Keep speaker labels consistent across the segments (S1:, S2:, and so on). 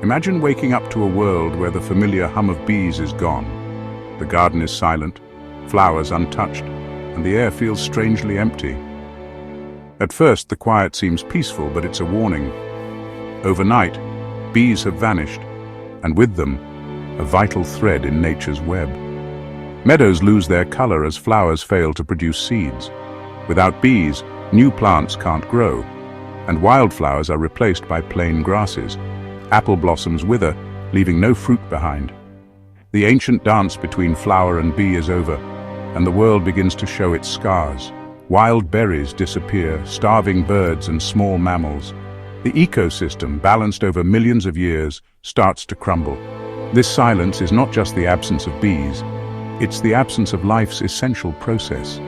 S1: Imagine waking up to a world where the familiar hum of bees is gone. The garden is silent, flowers untouched, and the air feels strangely empty. At first, the quiet seems peaceful, but it's a warning. Overnight, bees have vanished, and with them, a vital thread in nature's web. Meadows lose their color as flowers fail to produce seeds. Without bees, new plants can't grow, and wildflowers are replaced by plain grasses. Apple blossoms wither, leaving no fruit behind. The ancient dance between flower and bee is over, and the world begins to show its scars. Wild berries disappear, starving birds and small mammals. The ecosystem, balanced over millions of years, starts to crumble. This silence is not just the absence of bees, it's the absence of life's essential process.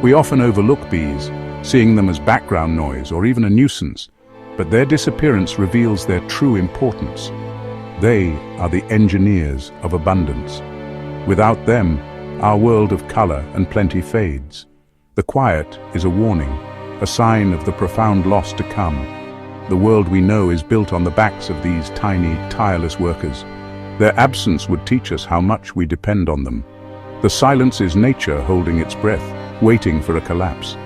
S1: We often overlook bees, seeing them as background noise or even a nuisance, but their disappearance reveals their true importance. They are the engineers of abundance. Without them, our world of color and plenty fades. The quiet is a warning, a sign of the profound loss to come. The world we know is built on the backs of these tiny, tireless workers. Their absence would teach us how much we depend on them. The silence is nature holding its breath, waiting for a collapse.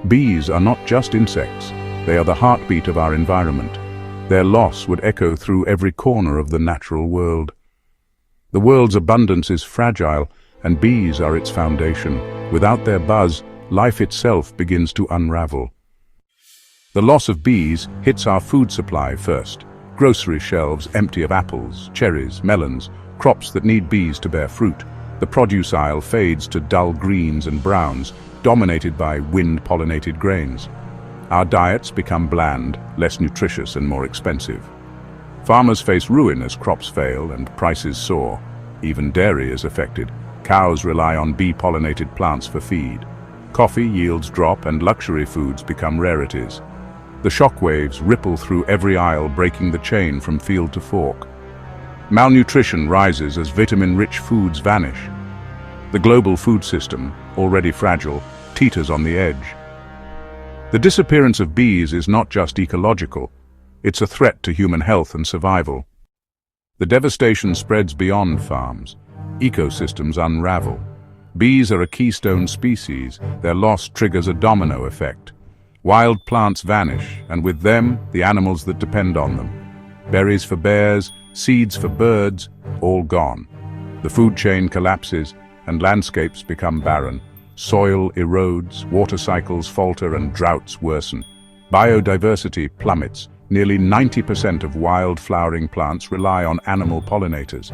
S1: Bees are not just insects, they are the heartbeat of our environment. Their loss would echo through every corner of the natural world. The world's abundance is fragile, and bees are its foundation. Without their buzz, life itself begins to unravel. The loss of bees hits our food supply first. Grocery shelves empty of apples, cherries, melons, crops that need bees to bear fruit. The produce aisle fades to dull greens and browns, dominated by wind-pollinated grains. Our diets become bland, less nutritious and more expensive. Farmers face ruin as crops fail and prices soar. Even dairy is affected. Cows rely on bee-pollinated plants for feed. Coffee yields drop and luxury foods become rarities. The shockwaves ripple through every aisle, breaking the chain from field to fork. Malnutrition rises as vitamin-rich foods vanish. The global food system, already fragile, teeters on the edge. The disappearance of bees is not just ecological, it's a threat to human health and survival. The devastation spreads beyond farms. Ecosystems unravel. Bees are a keystone species. Their loss triggers a domino effect. Wild plants vanish, and with them, the animals that depend on them. Berries for bears, seeds for birds, all gone. The food chain collapses, and landscapes become barren. Soil erodes, water cycles falter, and droughts worsen. Biodiversity plummets. Nearly 90% of wild flowering plants rely on animal pollinators.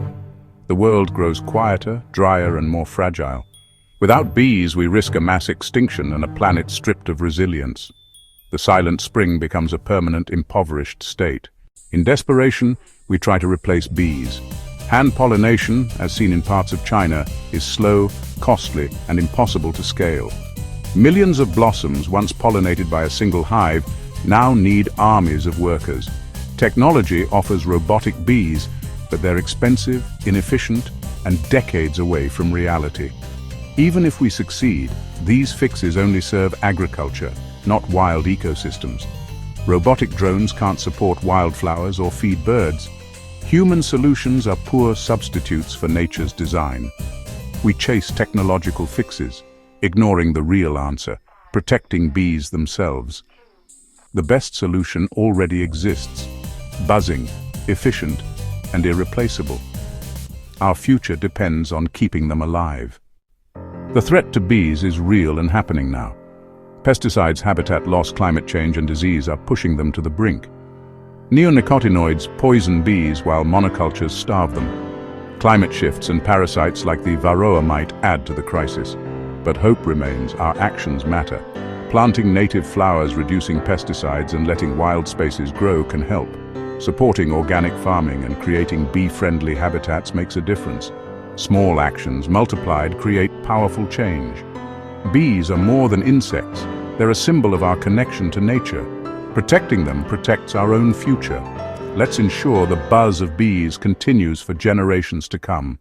S1: The world grows quieter, drier, and more fragile. Without bees, we risk a mass extinction and a planet stripped of resilience. The silent spring becomes a permanent, impoverished state. In desperation, we try to replace bees. Hand pollination, as seen in parts of China, is slow, costly, and impossible to scale. Millions of blossoms, once pollinated by a single hive, now need armies of workers. Technology offers robotic bees, but they're expensive, inefficient, and decades away from reality. Even if we succeed, these fixes only serve agriculture, not wild ecosystems. Robotic drones can't support wildflowers or feed birds. Human solutions are poor substitutes for nature's design. We chase technological fixes, ignoring the real answer, protecting bees themselves. The best solution already exists: buzzing, efficient, and irreplaceable. Our future depends on keeping them alive. The threat to bees is real and happening now. Pesticides, habitat loss, climate change, and disease are pushing them to the brink. Neonicotinoids poison bees while monocultures starve them. Climate shifts and parasites like the varroa mite add to the crisis. But hope remains. Our actions matter. Planting native flowers, reducing pesticides, and letting wild spaces grow can help. Supporting organic farming and creating bee-friendly habitats makes a difference. Small actions multiplied create powerful change. Bees are more than insects. They're a symbol of our connection to nature. Protecting them protects our own future. Let's ensure the buzz of bees continues for generations to come.